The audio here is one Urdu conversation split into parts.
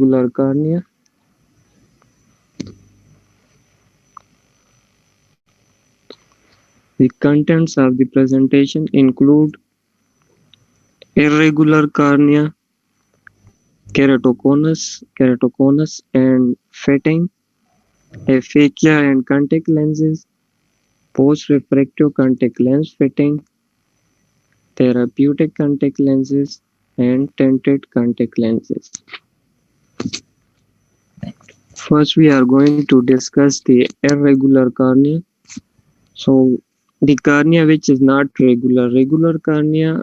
irregular cornea. The contents of the presentation include irregular cornea, keratoconus and fitting, aphakia and contact lenses, post-refractive contact lens fitting, therapeutic contact lenses, and tinted contact lenses. First, we are going to discuss the irregular cornea. So, the cornea which is not regular. Regular cornea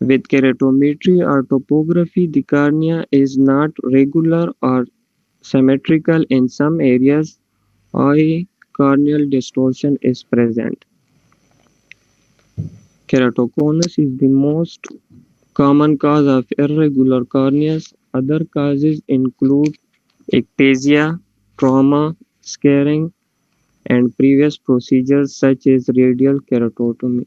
With keratometry or topography, the cornea is not regular or symmetrical in some areas, or a corneal distortion is present. Keratoconus is the most common cause of irregular corneas. Other causes include ectasia, trauma, scarring, and previous procedures such as radial keratotomy.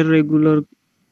irregular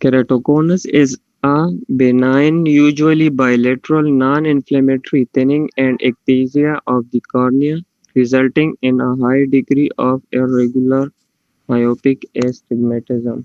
Keratoconus is a benign, usually bilateral, non-inflammatory thinning and ectasia of the cornea, resulting in a high degree of irregular myopic astigmatism.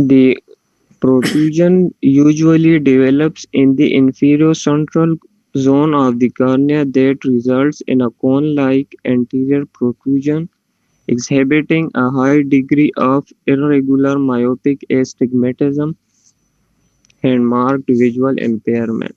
The protrusion usually develops in the inferior central zone of the cornea that results in a cone-like anterior protrusion exhibiting a high degree of irregular myopic astigmatism and marked visual impairment.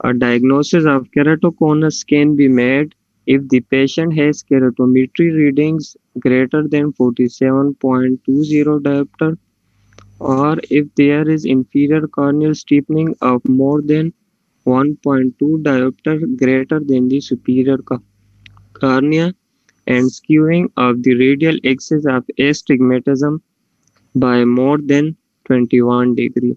a diagnosis of keratoconus can be made if the patient has keratometry readings greater than 47.20 diopter, or if there is inferior corneal steepening of more than 1.2 diopter greater than the superior cornea, and skewing of the radial axis of astigmatism by more than 21 degree.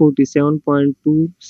47.2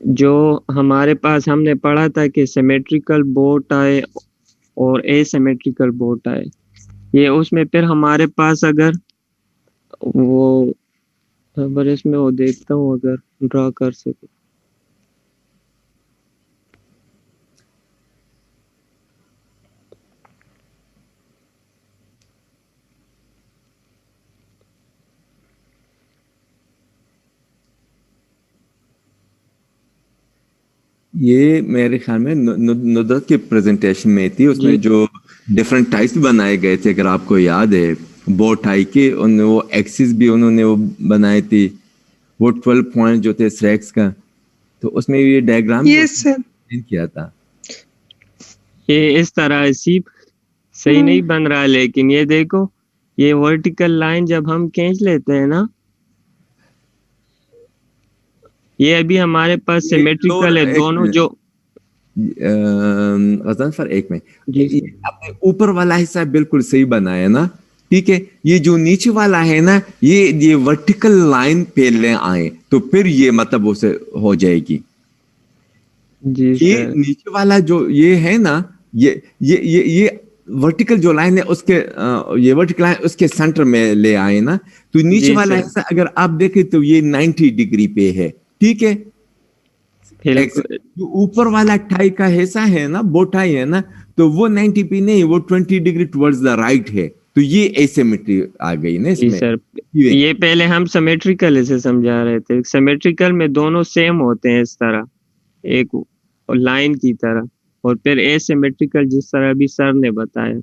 جو ہمارے پاس ہم نے پڑھا تھا کہ سیمیٹریکل بوٹ آئے اور اے سیمیٹریکل بوٹ آئے، یہ اس میں پھر ہمارے پاس اگر وہ خبر اس میں وہ دیکھتا ہوں اگر ڈرا کر سکے. یہ میرے خیال میں ندرت کی پریزنٹیشن میں تھی، اس میں جو ڈفرنٹ ٹائپس بنائے گئے تھے، اگر آپ کو یاد ہے بو ٹائی کے وہ ایکسس بھی انہوں نے وہ بنائی تھی، وہ 12 پوائنٹ جو تھے سریکس کا، تو اس میں یہ ڈائیگرام کیا تھا. یہ اس طرح صحیح نہیں بن رہا، لیکن یہ دیکھو یہ ورٹیکل لائن جب ہم کھینچ لیتے ہیں نا، یہ ابھی ہمارے پاس سیمیٹریکل ہے دونوں. جو غزن فر ایک میں آپ نے اوپر والا حصہ بالکل صحیح بنایا نا، ٹھیک ہے. یہ جو نیچے والا ہے نا، یہ ورٹیکل لائن پہ لے آئے تو پھر یہ مطلب اسے ہو جائے گی. یہ نیچے والا جو یہ ہے نا، یہ ورٹیکل جو لائن ہے اس کے یہ ورٹیکل لائن اس کے سینٹر میں لے آئے نا، تو نیچے والا حصہ اگر آپ دیکھیں تو یہ 90 ڈگری پہ ہے، ٹھیک ہے. جو اوپر والا ٹائی کا حصہ ہے نا، بوٹائی ہے نا، تو وہ 90 پہ نہیں، وہ 20 ڈگری ٹورڈز دا رائٹ ہے. تو یہ ایسیمیٹری آ گئی نا اس میں. یہ پہلے ہم سیمیٹریکل سے سمجھا رہے تھے، سیمیٹریکل میں دونوں سیم ہوتے ہیں اس طرح ایک لائن کی طرح، اور پھر اے سیمیٹریکل جس طرح ابھی سر نے بتایا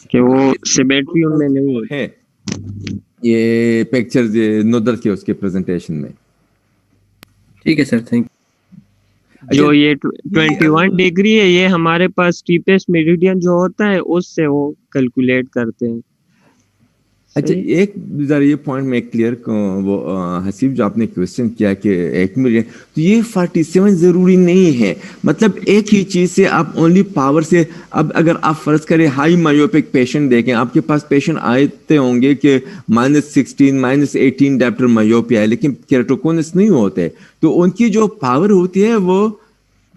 کہ وہ سیمیٹری ان میں نہیں ہے. یہ پکچر ندر کے اس کے پریزنٹیشن میں. ٹھیک ہے سر، تھینک یو. جو یہ 21 ڈگری ہے، یہ ہمارے پاس اسٹیپسٹ میریڈین جو ہوتا ہے اس سے وہ کیلکولیٹ کرتے ہیں. اچھا ایک ذرا یہ پوائنٹ میں کلیئر وہ حسیب جو آپ نے کوشچن کیا کہ 1 ملین، تو یہ 47 ضروری نہیں ہے. مطلب ایک ہی چیز سے آپ اونلی پاور سے، اب اگر آپ فرض کریں ہائی مایوپک پیشنٹ دیکھیں، آپ کے پاس پیشنٹ آتے ہوں گے کہ -16 -18 ڈیپٹر مایوپیا ہے، لیکن کیراٹوکونس نہیں ہوتے، تو ان کی جو پاور ہوتی ہے وہ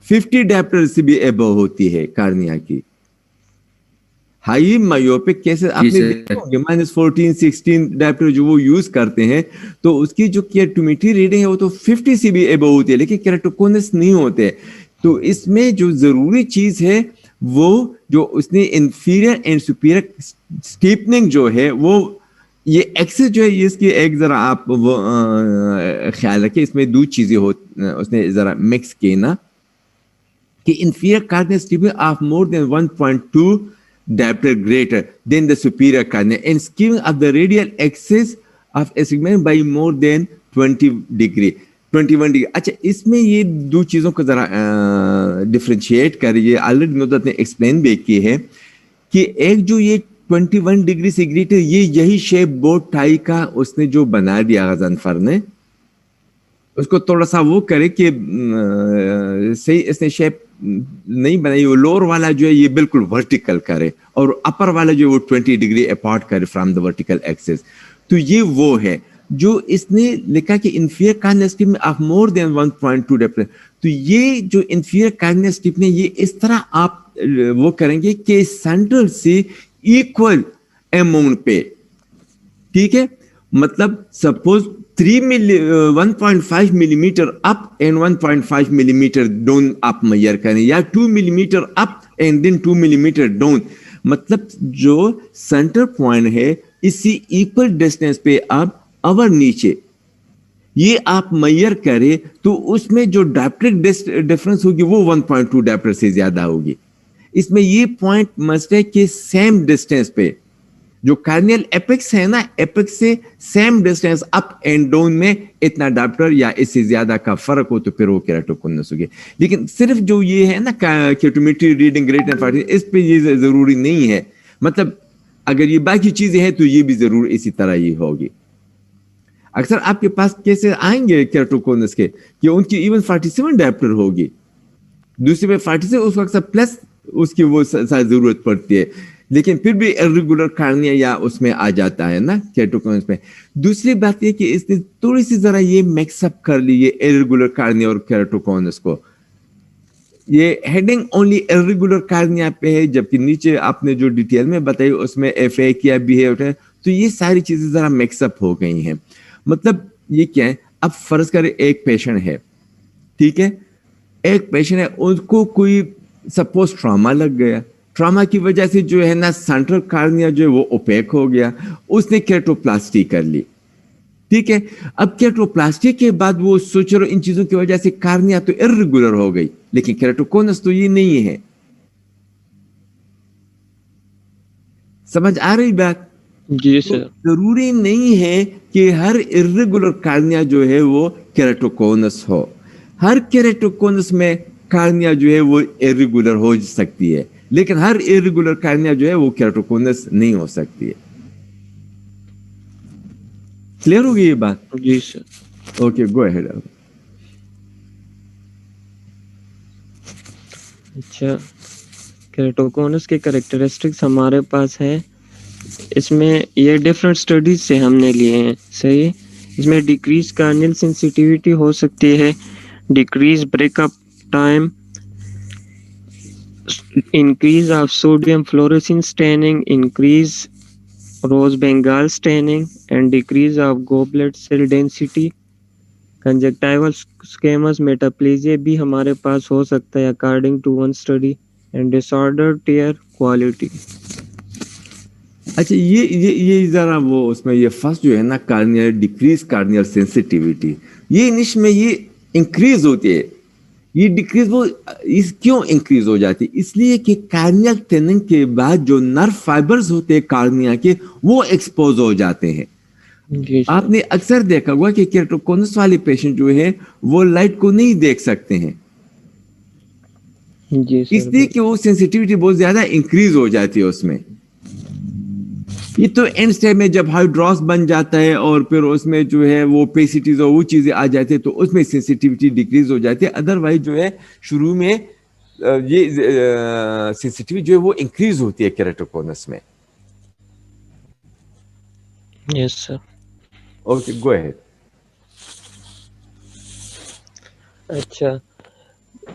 50 ڈیپٹر سے بھی ایبو ہوتی ہے کارنیا کی. ہائی مایوپک کیسے آپ نے دیکھو گے -14 16 ڈائپٹر جو وہ یوز کرتے ہیں، تو اس کی جو کیراٹومیٹری ریڈنگ ہے وہ تو 50 سے بھی ایبو ہوتی ہے، لیکن کیراٹوکونس نہیں ہوتے. تو اس میں جو ضروری چیز ہے وہ جو اس نے انفیریئر اینڈ سپیریئر اسٹیپننگ جو ہے، وہ یہ ایکسس جو ہے اس کی ایک ذرا آپ وہ خیال رکھیں، اس میں دو چیزیں اس نے ذرا مکس کی نا، کہ inferior cardinal stepping of more than 1.2 diopter greater than the superior cardinal and skewing of the radial axis of a segment by more than 21 degree. اچھا اس میں یہ دو چیزوں کو ذرا ڈفرینشیٹ کریے. آلریڈی ندرت نے ایکسپلین بھی کی ہے کہ ایک جو یہ 21 ڈگری سے گریٹر، یہی شیپ بوٹ ٹائی کا اس نے جو بنا دیا غضنفر نے، اس کو تھوڑا سا وہ کرے کہ صحیح اس نے شیپ نہیں بنائی. وہ لوور والا جو ہے یہ بالکل ورٹیکل کرے اور اپر والا جو وہ 20 ڈگری اپارٹ کرے فرام دا ورٹیکل ایکسس. تو یہ وہ ہے جو اس نے لکھا کہ inferior cardinal stepping of more than 1.2 diopter. تو یہ جو انفیریئر کارڈینل اسٹیپنگ یہ اس طرح آپ وہ کریں گے کہ سینٹر سے ایکول اماؤنٹ پہ، ٹھیک ہے. مطلب سپوز 1.5 ملی میٹر اپ اینڈ 1.5 ملی میٹر ڈاؤن آپ میئر کریں، یا 2 ملی میٹر اپ اینڈ دین 2 ملی میٹر ڈاؤن. مطلب جو سینٹر پوائنٹ ہے اسی ایکول ڈسٹینس پہ آپ اور نیچے یہ آپ میئر کرے، تو اس میں جو ڈائپٹرک ڈفرنس ہوگی وہ 1.2 ڈائپٹر سے زیادہ ہوگی. اس میں یہ پوائنٹ مسٹ ہے کہ سیم ڈسٹینس پہ جو کارنیل ایپکس ہے نا، ایپکس سے same distance up and down میں اتنا ڈاپٹر یا اس سے زیادہ کا فرق ہو تو پھر وہ کیراٹوکونس ہوگی. لیکن صرف جو یہ ہے نا کیراٹومیٹری ریڈنگ گریٹر اس پہ یہ ضروری نہیں ہے. مطلب اگر یہ باقی چیزیں ہیں تو یہ بھی ضرور اسی طرح ہی ہوگی. اکثر آپ کے پاس کیسے آئیں گے کیراٹوکونس کے کہ ان کی ایون 47 ڈاپٹر ہوگی، دوسرے پہ 47 اس وقت پلس اس کی وہ ضرورت پڑتی ہے. لیکن پھر بھی irregular کارنیا یا اس میں آ جاتا ہے نا کیراٹوکونس میں. دوسری بات یہ کہ اس نے تھوڑی سی ذرا یہ مکس اپ کر لی یہ irregular کارنیا اور کیراٹوکونس کو. یہ ہیڈنگ اونلی irregular کارنیا پہ ہے جبکہ نیچے آپ نے جو ڈیٹیل میں بتائی اس میں ایف اے کیا بیہیو ہے, تو یہ ساری چیزیں ذرا مکس اپ ہو گئی ہیں. مطلب یہ کیا ہے, اب فرض کریں ایک پیشنٹ ہے, ٹھیک ہے, ایک پیشنٹ ہے, اس کو کوئی سپوز ٹراما لگ گیا, ٹراما کی وجہ سے جو ہے نا سینٹرل کارنیا جو ہے وہ اوپیک ہو گیا, اس نے کیراٹوپلاسٹی کر لی, ٹھیک ہے. اب کیراٹوپلاسٹی کے بعد وہ سوچ رہے ان چیزوں کی وجہ سے کارنیا تو irregular ہو گئی, لیکن کیراٹوکونس تو یہ نہیں ہے. سمجھ آ رہی بات؟ جی سر. ضروری نہیں ہے کہ ہر irregular کارنیا جو ہے وہ کیراٹوکونس ہو. ہر کیراٹوکونس میں کارنیا جو ہے وہ irregular ہو سکتی ہے, لیکن ہر irregular کارنیا جو ہے وہ کیراٹوکونس نہیں ہو سکتی ہے. کلیئر ہوگی یہ بات؟ جی سر. Okay, go ahead. اچھا, کیراٹوکونس کے کریکٹرسٹکس ہمارے پاس ہے, اس میں یہ ڈفرینٹ اسٹڈیز سے ہم نے لیے ہیں, صحیح. اس میں ڈیکریز کارنیل سینسیٹیوٹی ہو سکتی ہے, decrease break up time, increase of sodium fluorescein staining, increase rose bengal staining and decrease of goblet cell density. Conjunctival squamous metaplasia بھی ہمارے پاس ہو سکتا ہے according to one study, and disorder tear quality. اچھا, یہ ذرا وہ اس میں یہ فرسٹ جو ہے نا کارنیل ڈیکریز کارنیل سینسیٹیوٹی, یہ انگلش میں یہ انکریز ہوتی ہے, یہ ڈیکریز وہ کیوں انکریز ہو جاتی ہے؟ اس لیے کہ کارنیل ٹیننگ کے بعد جو نرو فائبرز ہوتے ہیں کارنیا کے وہ ایکسپوز ہو جاتے ہیں. جی سر. آپ نے اکثر دیکھا ہوا کہ کیراٹوکونس والے پیشنٹ جو ہے وہ لائٹ کو نہیں دیکھ سکتے ہیں, جی اس سر. لیے کہ وہ سینسیٹیوٹی بہت زیادہ انکریز ہو جاتی ہے اس میں. یہ تو اینڈ اسٹیپ میں جب ہائیڈراس بن جاتا ہے اور پھر اس میں جو ہے وہ پیسیٹیز اور وہ چیزیں آ جاتی ہے تو اس میں سینسیٹیوٹی ڈیکریز ہو جاتی ہے. ادروائز جو ہے شروع میں یہ سینسیٹیوٹی جو ہے وہ انکریز ہوتی ہے کیراٹوکونس میں. Yes sir. Okay, go ahead. اچھا,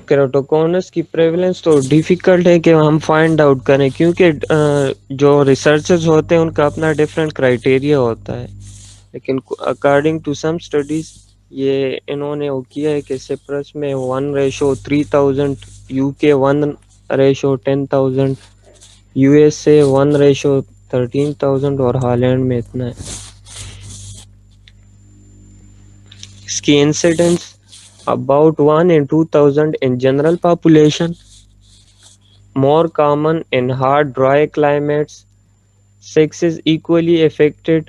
کیراٹوکونس کی پریولنس تو ڈیفیکلٹ ہے کہ ہم فائنڈ آؤٹ کریں, کیونکہ جو ریسرچز ہوتے ہیں ان کا اپنا ڈفرینٹ کرائٹیریا ہوتا ہے, لیکن اکارڈنگ ٹو سم اسٹڈیز یہ انہوں نے وہ کیا ہے کہ سپرس میں 1:3000, یو کے 1:10,000, یو ایس اے 1:13,000 اور ہالینڈ میں اتنا ہے. اس کی incidence about 1 in 2000 in general population, more common in hard dry climates, sex is equally affected.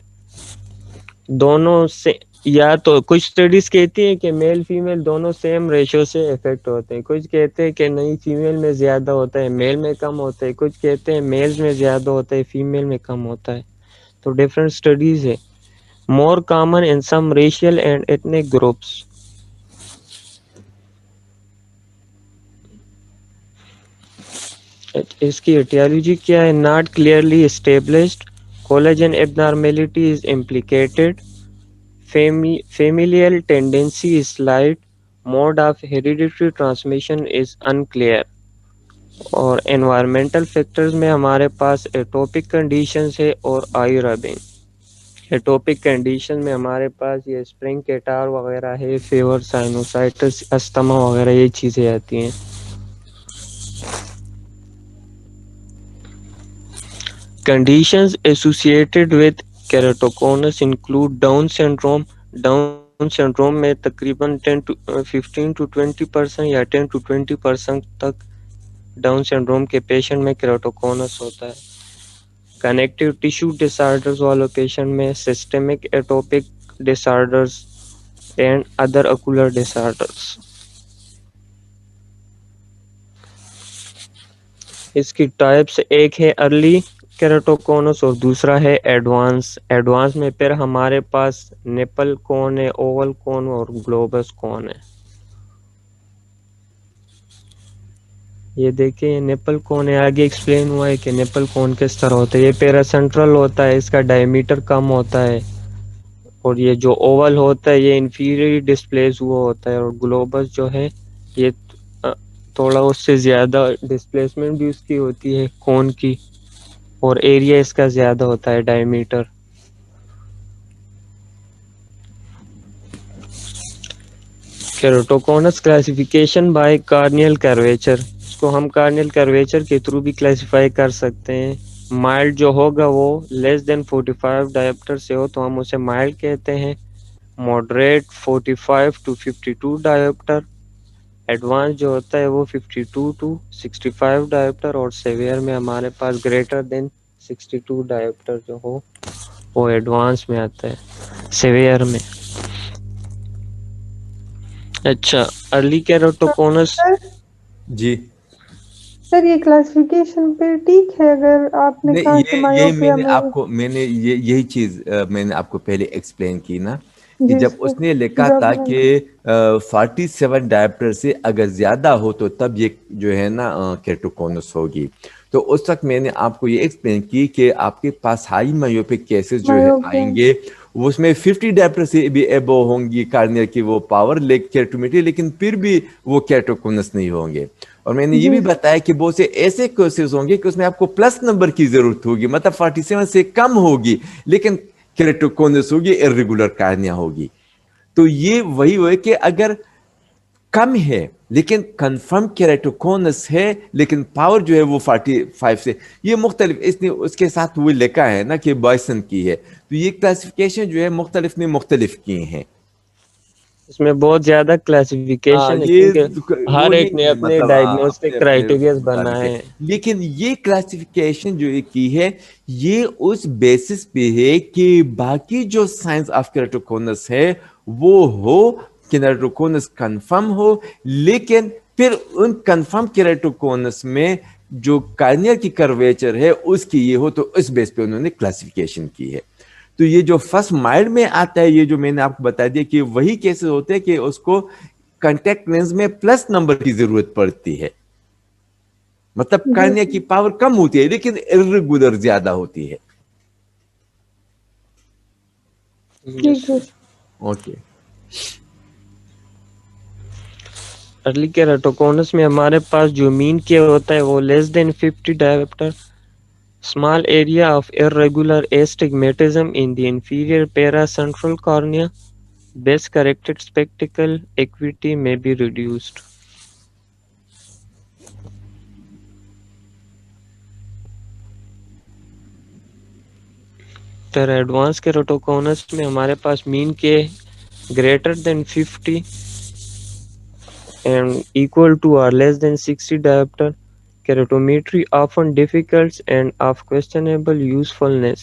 دونوں سے یا تو کچھ اسٹڈیز کہتی ہیں کہ میل فیمیل دونوں سیم ریشو سے افیکٹ ہوتے ہیں, کچھ کہتے ہیں کہ نہیں فیمیل میں زیادہ ہوتا ہے میل میں کم ہوتا ہے, کچھ کہتے ہیں میل میں زیادہ ہوتا ہے فیمیل میں کم ہوتا ہے. تو ڈفرینٹ اسٹڈیز ہے. more common in some racial and ethnic groups. اس کی ایٹیالوجی کیا ہے؟ Not clearly established, collagen abnormality is implicated, familial tendency is slight, mode of hereditary transmission is unclear. اور انوائرمنٹل فیکٹرز میں ہمارے پاس ایٹوپک کنڈیشنز ہے اور آئی ربنگ. ایٹوپک کنڈیشن میں ہمارے پاس یہ اسپرنگ کیٹار وغیرہ ہے, فیور, سائنوسائٹس, استما وغیرہ یہ چیزیں آتی ہیں. Conditions associated with keratoconus include Down syndrome. Down syndrome میں تقریباً 15 to 20% یا 10 to 20% تک ڈاؤن سنڈروم کے پیشنٹ میں کیراٹوکونس ہوتا ہے. کنیکٹیو ٹیشو ڈسآرڈرز والوں پیشنٹ میں سسٹمک ایٹوپک ڈسآرڈرز اینڈ ادر اوکولر ڈسآرڈرز. اس کی ٹائپس ایک ہے ارلی کیراٹوکونس اور دوسرا ہے ایڈوانس. ایڈوانس میں پھر ہمارے پاس نپل کون ہے, اوول کون اور گلوبس کون ہے. یہ دیکھیں یہ نیپل کون ہے, آگے ایکسپلین ہوا ہے کہ نیپل کون کس طرح ہوتا ہے. یہ پیرا سینٹرل ہوتا ہے, اس کا ڈائیمیٹر کم ہوتا ہے, اور یہ جو اوول ہوتا ہے یہ انفیریئر ڈسپلیس ہوا ہوتا ہے, اور گلوبس جو ہے یہ تھوڑا اس سے زیادہ ڈسپلیسمنٹ بھی اس کی ہوتی ہے کون کی, اور ایریا اس کا زیادہ ہوتا ہے ڈائیمیٹر. کیروٹوکونس کلاسیفیکیشن بائی کارنیل کرویچر, اس کو ہم کارنیل کرویچر کے تھرو بھی کلاسیفائی کر سکتے ہیں. مائلڈ جو ہوگا وہ لیس دین 45 ڈائپٹر سے ہو تو ہم اسے مائلڈ کہتے ہیں. Moderate 45 to 52 ڈائپٹر. ایڈوانس جو ہوتا ہے وہ 52 ٹو 65 ڈائپٹر, اور سیویئر میں ہمارے پاس گریٹر دین 62 ڈائپٹر جو ہو وہ ایڈوانس میں آتا ہے, سیویئر میں. اچھا, ارلی کیروٹوکونس. سر جی سر یہ کلاسیفیکیشن پہ ٹھیک ہے اگر آپ نے نہیں, کہا کہ یہی میں مایوپیا نے میں. آپ کو یہی چیز میں نے آپ کو پہلے ایکسپلین کی نا, کہ جی جب سر اس نے لکھا تھا ڈاکٹر کہ 47 ڈائپٹر سے اگر زیادہ ہو تو تب یہ جو ہے نا کیروٹوکونس ہوگی. تو اس وقت میں نے آپ کو یہ ایکسپلین کی کہ آپ کے پاس ہائی مایوپک کیسز جو ہے مایوپیا. آئیں گے, اس میں 50 ڈائپٹر سے بھی ایبو ہوں گی کارنیل کی وہ پاور کیروٹومیٹری, لیکن پھر بھی وہ کیروٹوکونس نہیں ہوں گے. اور میں نے یہ جی بھی بتایا کہ بہت سے ایسے کیسز ہوں گے کہ اس میں آپ کو پلس نمبر کی ضرورت ہوگی, مطلب 47 سے کم ہوگی لیکن کیروٹوکونس ہوگی, ارریگولر کارنیا ہوگی. تو یہ وہی ہوئے کہ اگر کم ہے لیکن کنفرم کیروٹوکونس ہے لیکن پاور جو ہے وہ 45 سے, یہ مختلف اس نے اس کے ساتھ وہ لکھا ہے نا کہ بائسن کی ہے. تو یہ کلاسیفیکیشن جو ہے مختلف نے مختلف کی ہیں. اس میں بہت زیادہ کلاسیفیکیشن ہے یہ کیونکہ ہر وہ ایک نے نہیں ہے, اپنے مطلب ڈائگنوسٹک اپنے اپنے کرائٹیریاز مطابق ہے, بنائے ہیں. لیکن یہ کلاسیفیکیشن جو یہ کی ہے یہ اس بیسس پہ ہے کہ باقی جو سائنس آف کیروٹوکونس ہے وہ ہو, کیروٹوکونس کنفرم ہو, لیکن پھر ان کنفرم کیروٹوکونس میں جو کارنیل کی کرویچر ہے اس کی یہ ہو, تو اس بیس پہ انہوں نے کلاسیفیکیشن کی ہے. تو یہ جو فرسٹ مائلڈ میں آتا ہے, یہ جو میں نے آپ کو بتا دیا کہ وہی کیسز ہوتے ہیں کہ اس کو کنٹیکٹ لینز میں پلس نمبر کی ضرورت پڑتی ہے, مطلب جی کارنیا کی پاور کم ہوتی ہے لیکن ارریگولر زیادہ ہوتی ہے. ٹھیک ہے. اوکے. ارلی کیروٹوکونس میں ہمارے پاس جو مین کیئر ہوتا ہے وہ لیس دین 50 ڈائپٹر. Small area of irregular astigmatism in the inferior paracentral cornea. Best corrected spectacle acuity may be reduced. پھر ایڈوانس کیروٹوکونس میں ہمارے پاس مین کے greater than 50 and equal to or less than 60 diopter. Keratometry often difficult and of questionable usefulness.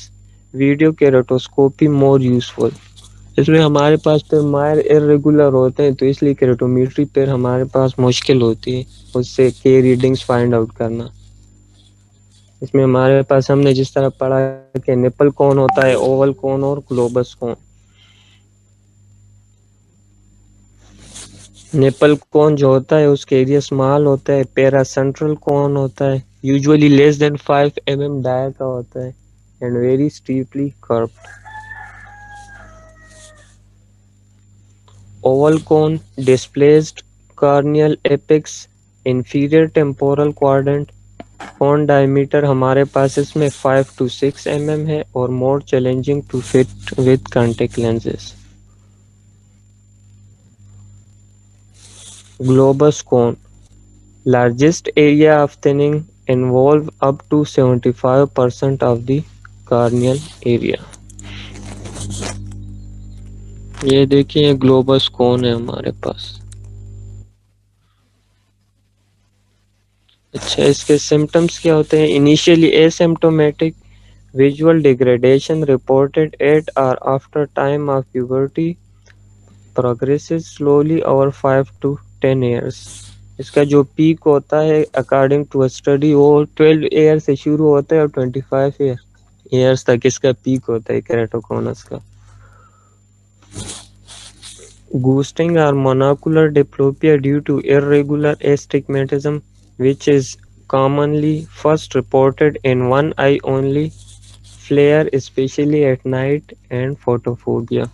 Video keratoscopy more useful. اس میں ہمارے پاس پھر مائر ارریگولر ہوتے ہیں تو اس لیے کیروٹومیٹری پھر ہمارے پاس مشکل ہوتی ہے اس سے کے ریڈنگز فائنڈ آؤٹ کرنا. اس میں ہمارے پاس ہم نے جس طرح پڑھا کہ نپل کون ہوتا ہے, اوول کون اور گلوبس کون. نیپل کون جو ہوتا ہے اس کے ایریا اسمال ہوتا ہے. پیرا سینٹرل کون ہوتا ہے یوزولی لیس دین 5 mm ڈائر کا ہوتا ہے اینڈ ویری اسٹیپلی کروڈ. اوول کون displaced Cornell apex inferior temporal quadrant. کون ڈائیمیٹر ہمارے پاس اس میں 5 to 6 mm ہے اور more challenging to fit with contact lenses. Globus cone. Largest area of thinning involve up to 75% of the corneal area. یہ دیکھیں گلوبس کون ہے ہمارے پاس. اچھا, اس کے سمٹمز کیا ہوتے ہیں؟ Initially asymptomatic visual degradation reported at or after time of puberty, progresses slowly over 5 to 10 years. اس کا جو پیک ہوتا ہے اکارڈنگ ٹو اسٹڈی وہ 12 ایئر سے شروع ہوتا ہے اور 25 ایئرس تک اس کا پیک ہوتا ہے کیراٹوکونس کا. گوسٹنگ اور monocular diplopia due to irregular astigmatism. which is commonly first reported in one eye only, flare especially at night, and photophobia.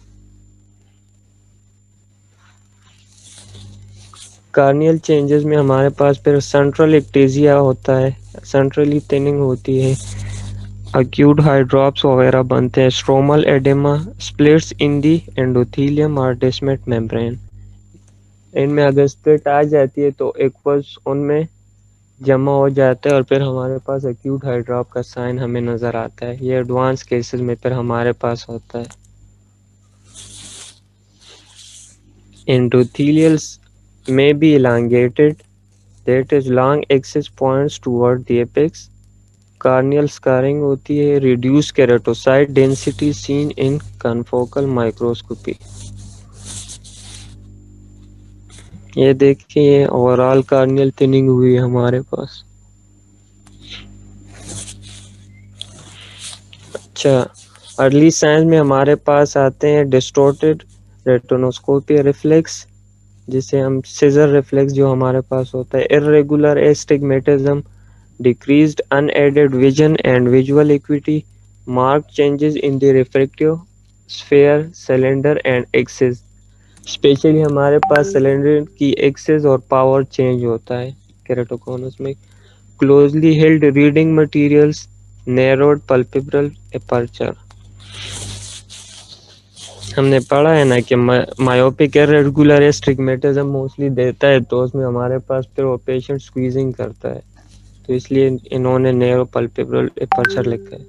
Cornell changes میں ہمارے پاس پھر سینٹرل ایکٹیزیا ہوتا ہے, سینٹرلی تھننگ ہوتی ہے, acute high drops وغیرہ بنتے ہیں, stromal edema, splits in the endothelium or descemet membrane. ان میں اگر split آ جاتی ہے تو ایکوز ان میں جمع ہو جاتا ہے اور پھر ہمارے پاس acute high drop کا سائن ہمیں نظر آتا ہے. یہ ایڈوانس کیسز میں پھر ہمارے پاس ہوتا ہے. Endothelials may be elongated, that is long axis points toward the apex. Corneal scarring ہوتی ہے, reduced keratocite density seen in confocal microscopy. یہ دیکھیں یہ اوورال کارنیل تھننگ ہوئی ہے ہمارے پاس. اچھا, ارلی سائنس میں ہمارے پاس آتے ہیں ڈسٹورٹڈ ریٹنوسکوپی ریفلیکس, جسے ہم سیزر ریفلیکس جو ہمارے پاس ہوتا ہے, irregular astigmatism, decreased unaided vision and visual acuity, marked changes in the refractive sphere, cylinder and axis. Especially ہمارے پاس سلنڈر کی ایکسس اور پاور چینج ہوتا ہے کیراٹوکونس میں. Closely held reading materials, narrowed palpebral aperture. ہم نے پڑھا ہے نا کہ مایوپک ریگولر اسٹگمیٹزم موسٹلی دیتا ہے تو اس میں ہمارے پاس پھر وہ پیشنٹ سکویزنگ کرتا ہے, تو اس لیے انہوں نے نیرو پلپیبرل اپرچر لکھا ہے.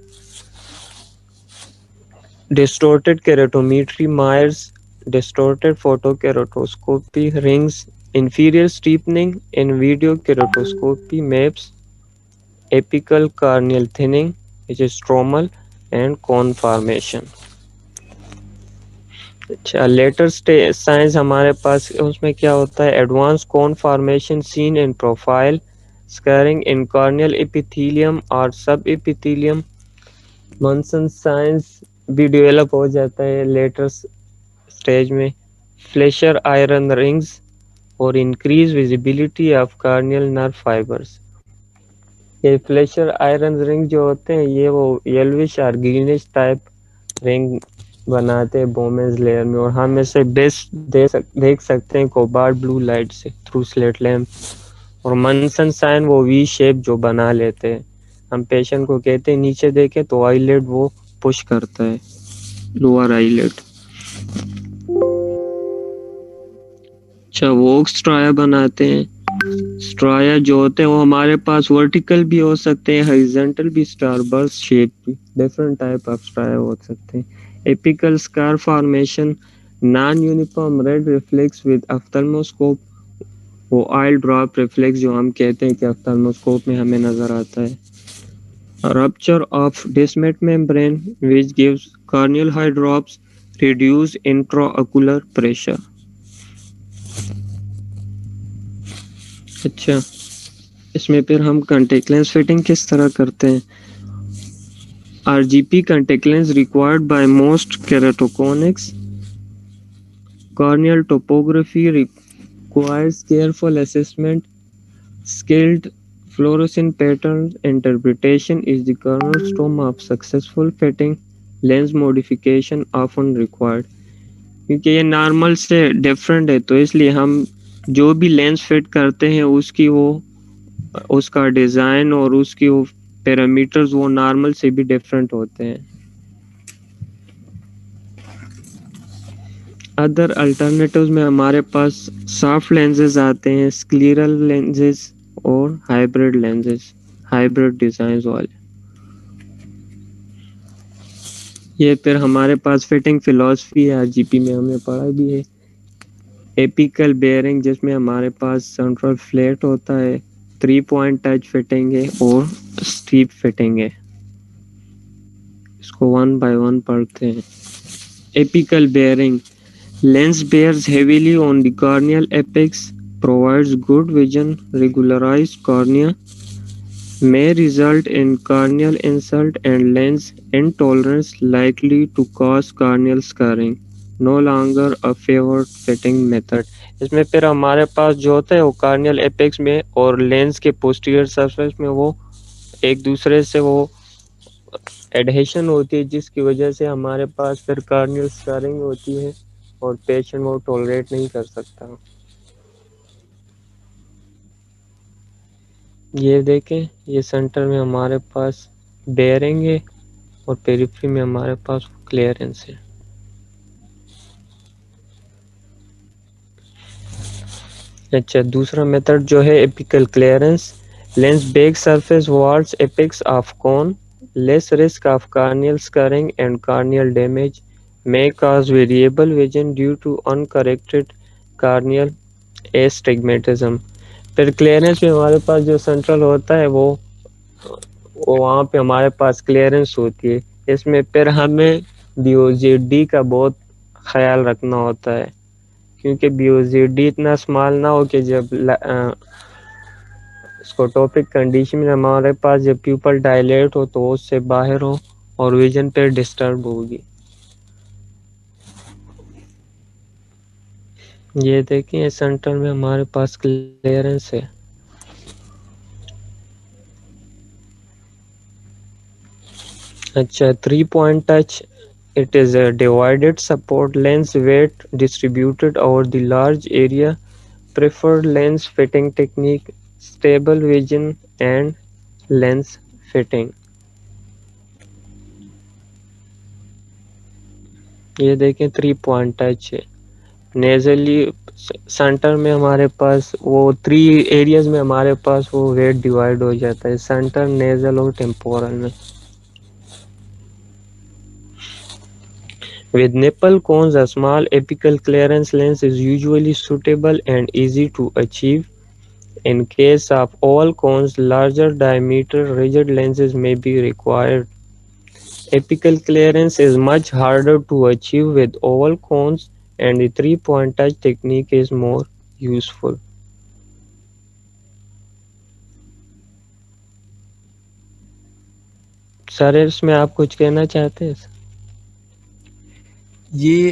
Distorted کیراٹومیٹری, Myers distorted photokeratoscopy, rings, inferior steepening in video keratoscopy, maps apical corneal thinning, which is stromal, and cone formation. اچھا, لیٹر سائنس ہمارے پاس اس میں کیا ہوتا ہے, advance cone formation seen in profile, scarring in corneal epithelium or subepithelium. Munson signs بھی ڈیولپ ہو جاتا ہے لیٹر اسٹیج میں, فلیشر آئرن رنگز اور increase visibility of corneal nerve fibres. یہ فلیشر آئرن رنگ جو ہوتے ہیں یہ وہ یلوش اور گرینش ٹائپ رنگ بناتے ہیں بومنز لیئر میں, اور ہم اسے بیسٹ دیکھ سکتے ہیں کوبالٹ بلو لائٹ سے تھرو سلیٹ لیمپ. اور منسن سائن وہ وی شیپ جو بنا لیتے ہیں, ہم پیشنٹ کو کہتے ہیں نیچے دیکھیں تو آئی لیڈ وہ پش کرتا ہے, لوور آئی لیڈ. اچھا, ووکس اسٹرایا بناتے ہیں. اسٹرایا جو ہوتے ہیں وہ ہمارے پاس ورٹیکل بھی ہو سکتے ہیں, ہائزنٹل بھی, اسٹار برس شیپ بھی, ڈفرنٹ ٹائپ آف اسٹرایا ہو سکتے ہیں. Apical scar formation, non uniform red reflex with ophthalmoscope, وہ آئل ڈراپ ریفلیکس جو ہم کہتے ہیں کہ افتالموسکوپ میں ہمیں نظر آتا ہے. Rupture of ڈسمیٹ membrane which gives corneal high drops, reduce intraocular pressure. اچھا, اس میں پھر ہم کنٹیکٹ لینس فٹنگ کس طرح کرتے ہیں. RGP contact lens required by most keratoconics. Corneal topography requires careful assessment. Skilled fluorescent pattern interpretation is the cornerstone of successful fitting. Lens modification often required. کیونکہ یہ نارمل سے ڈفرینٹ ہے تو اس لیے ہم جو بھی لینس فٹ کرتے ہیں اس کا ڈیزائن اور اس کی وہ پیرامیٹرز وہ نارمل سے بھی ڈفرینٹ ہوتے ہیں. ادر الٹرنیٹیوز میں ہمارے پاس سافٹ لینزز آتے ہیں, اسکلیرل لینزز اور ہائبرڈ لینزز, ہائبرڈ ڈیزائنز والے. یہ پھر ہمارے پاس فٹنگ فلاسفی ہے, RGP میں ہم نے پڑھا بھی ہے. ایپیکل بیئرنگ جس میں ہمارے پاس سینٹرل فلیٹ ہوتا ہے, 3 پوائنٹ ٹچ فٹنگ ہے اور اسٹیپ فٹنگ ہے. اس کو 1 by 1 پڑھتے ہیں. ایپیکل bearing, lens bears heavily on the corneal apex, provides good vision. Regularized cornea may result in corneal insult and lens intolerance likely to cause corneal scarring. No longer a favored fitting method. اس میں پھر ہمارے پاس جو ہوتا ہے وہ کارنیل ایپیکس میں اور لینس کے پوسٹیریئر سرفیس میں وہ ایک دوسرے سے وہ ایڈہیشن ہوتی ہے، جس کی وجہ سے ہمارے پاس پھر کارنیل اسکارنگ ہوتی ہے اور پیشنٹ وہ ٹولریٹ نہیں کر سکتا. یہ دیکھیں، یہ سینٹر میں ہمارے پاس بیئرنگ ہے اور پیریفری میں ہمارے پاس کلیئرنس ہے. اچھا، دوسرا میتھڈ جو ہے apical clearance. Lens back surface wards apex of cone. Less risk of corneal scarring and corneal damage. May cause variable vision due to uncorrected corneal astigmatism. پھر کلیئرنس میں ہمارے پاس جو سینٹرل ہوتا ہے وہ وہاں پہ ہمارے پاس کلیئرنس ہوتی ہے. اس میں پھر ہمیں BOZD کا بہت خیال رکھنا ہوتا ہے، کیونکہ BOZD اتنا اسمال نہ ہو کہ جب اسکوٹوپک کنڈیشن میں ہمارے پاس جب پیپل ڈائلیٹ ہو تو وہ اس سے باہر ہو اور ویژن پہ ڈسٹرب ہوگی. یہ دیکھیں اس سینٹر میں ہمارے پاس کلیئرنس ہے. اچھا، 3 point touch. It is a divided support lens weight distributed over the large area. Preferred lens fitting technique, stable vision and lens fitting. یہ دیکھیں 3 point touch ہے. نیزلی سینٹر میں ہمارے پاس وہ 3 ایریاز میں ہمارے پاس وہ ویٹ ڈیوائڈ ہو جاتا ہے، سینٹر، نیزل اور ٹیمپورل میں. With nipple cones, a small apical clearance lens is usually suitable and easy to achieve. In case of oval cones, larger diameter rigid lenses may be required. Apical clearance is much harder to achieve with oval cones and the 3-point touch technique is more useful. سر اس میں آپ کچھ کہنا چاہتے ہیں؟ یہ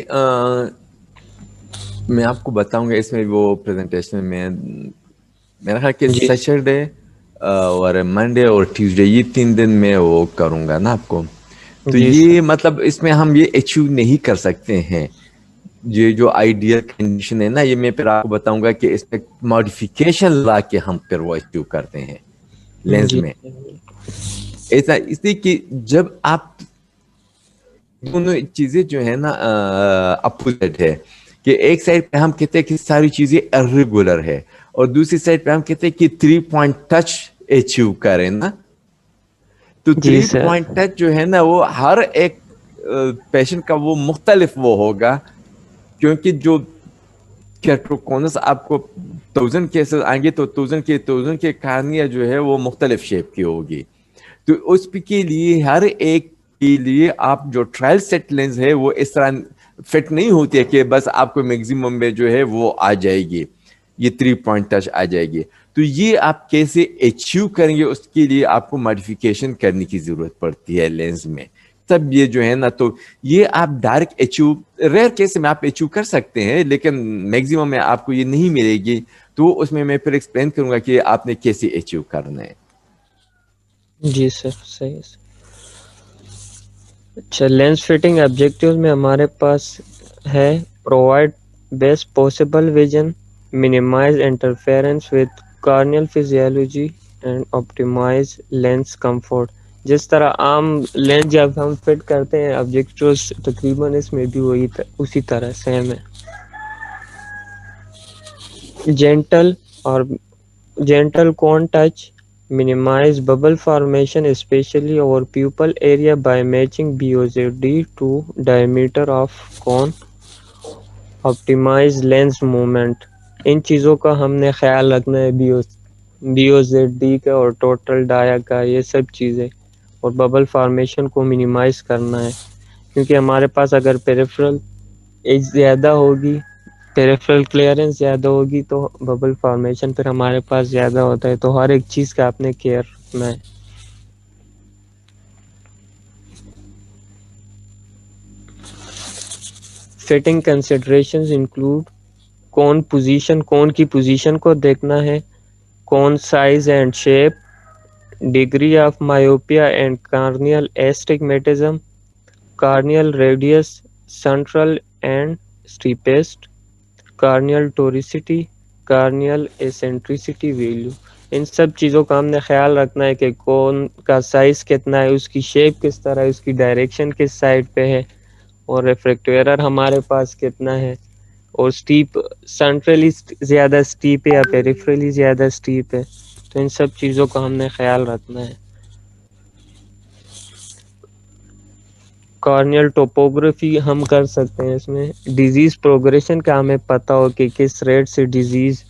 میں آپ کو بتاؤں گا اس میں وہ پریزنٹیشن میں میرا خیال کہ جی سیٹرڈے اور منڈے اور ٹیوزڈے یہ 3 دن میں وہ کروں گا نا آپ کو. تو جی سر. یہ مطلب اس میں ہم یہ اچیو نہیں کر سکتے ہیں. یہ جو آئیڈیل کنڈیشن ہے نا، یہ میں پھر آپ کو بتاؤں گا کہ اس میں ماڈیفیکیشن لا کے ہم پھر وہ اچیو کرتے ہیں لینز جی میں. ایسا اس لیے کہ جب آپ دونوں چیزیں جو ہے نا اپوزٹ ہے، کہ ایک سائڈ پہ ہم کہتے ہیں کہ ساری چیزیں ارریگولر ہے اور دوسری سائڈ پہ ہم کہتے ہیں کہ 3 point ٹچ اچیو کریں نا. تو جی 3 سر. point ٹچ جو ہے نا وہ ہر ایک پیشنٹ کا وہ مختلف وہ ہوگا، کیونکہ جو کیٹروکونس آپ کو 1000 کیسز آئیں گے تو 1000 کے کارنیا جو ہے وہ مختلف شیپ کی ہوگی. تو اس کے لیے ہر ایک کے لیے آپ جو ٹرائل سیٹ لینز ہے وہ اس طرح فٹ نہیں ہوتی ہے کہ بس آپ کو میگزیمم میں جو ہے وہ آ جائے گی، یہ 3 point ٹچ آ جائے گی. تو یہ آپ کیسے اچیو کریں گے، اس کے لیے آپ کو ماڈیفیکیشن کرنے کی ضرورت پڑتی ہے لینز میں. تب یہ جو ہے نا، تو یہ آپ ڈائریکٹ اچیو ریئر کیس میں آپ اچیو کر سکتے ہیں، لیکن میگزیمم میں آپ کو یہ نہیں ملے گی. تو اس میں پھر ایکسپلین کروں گا کہ آپ نے کیسے اچیو کرنا ہے. جی سر، صحیح ہے. اچھا، لینس فٹنگ آبجیکٹیوز میں ہمارے پاس ہے provide best possible vision, minimize interference with corneal physiology and optimize lens comfort. جس طرح عام لینس جب ہم فٹ کرتے ہیں آبجیکٹیوز، تقریباً اس میں بھی وہی اسی طرح سیم ہے. جینٹل کون touch minimize bubble formation especially over pupil area by matching BOZD to diameter of cone. Optimize lens movement. ان چیزوں کا ہم نے خیال رکھنا ہے، BOZD کا اور ٹوٹل ڈایا کا، یہ سب چیزیں، اور ببل فارمیشن کو منیمائز کرنا ہے. کیونکہ ہمارے پاس اگر پیریفرل ایج زیادہ ہوگی، پیریفرل کلیئرنس زیادہ ہوگی تو ببل فارمیشن پھر ہمارے پاس زیادہ ہوتا ہے. تو ہر ایک چیز کا آپ نے کیئر رکھنا ہے. Fitting considerations include کون کی پوزیشن کو دیکھنا ہے, cone size and shape, degree of myopia and corneal astigmatism, corneal radius central and steepest, corneal toricity, corneal eccentricity value. ان سب چیزوں کا ہم نے خیال رکھنا ہے کہ کون کا سائز کتنا ہے, اس کی شیپ کس طرح ہے, اس کی ڈائریکشن کس سائڈ پہ ہے, اور ریفریکٹیو ایرر ہمارے پاس کتنا ہے, اور سٹیپ سینٹرلی زیادہ سٹیپ ہے یا پیریفرلی زیادہ سٹیپ ہے. تو ان سب چیزوں کا ہم نے خیال رکھنا ہے. کارنیل ٹوپوگرافی ہم کر سکتے ہیں, اس میں ڈیزیز پروگریشن کا ہمیں پتہ ہو کہ کس ریٹ سے ڈیزیز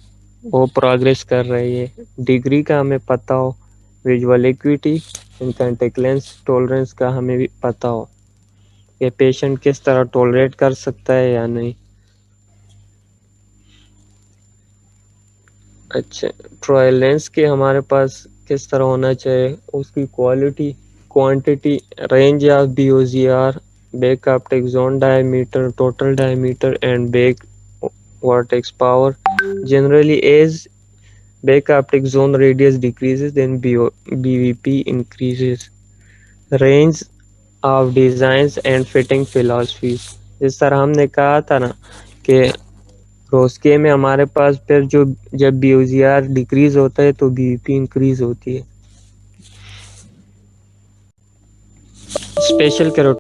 وہ پروگریس کر رہی ہے, ڈگری کا ہمیں پتہ ہو, visual acuity in contact lens tolerance کا ہمیں بھی پتہ ہو کہ پیشنٹ کس طرح ٹولریٹ کر سکتا ہے یا نہیں. اچھا, ٹرائل لینس کے ہمارے پاس کس طرح ہونا چاہیے, اس کی quality, quantity, range of B O Z R, back optic zone diameter, total diameter and back vortex power. Generally, as back optic zone radius decreases, then BVP increases. Range of designs and fitting philosophies. جس طرح ہم نے کہا تھا نا کہ روسکے میں ہمارے پاس پھر جب B O Z R decrease ہوتا ہے تو بی وی پی انکریز ہوتی ہے. اسپیشل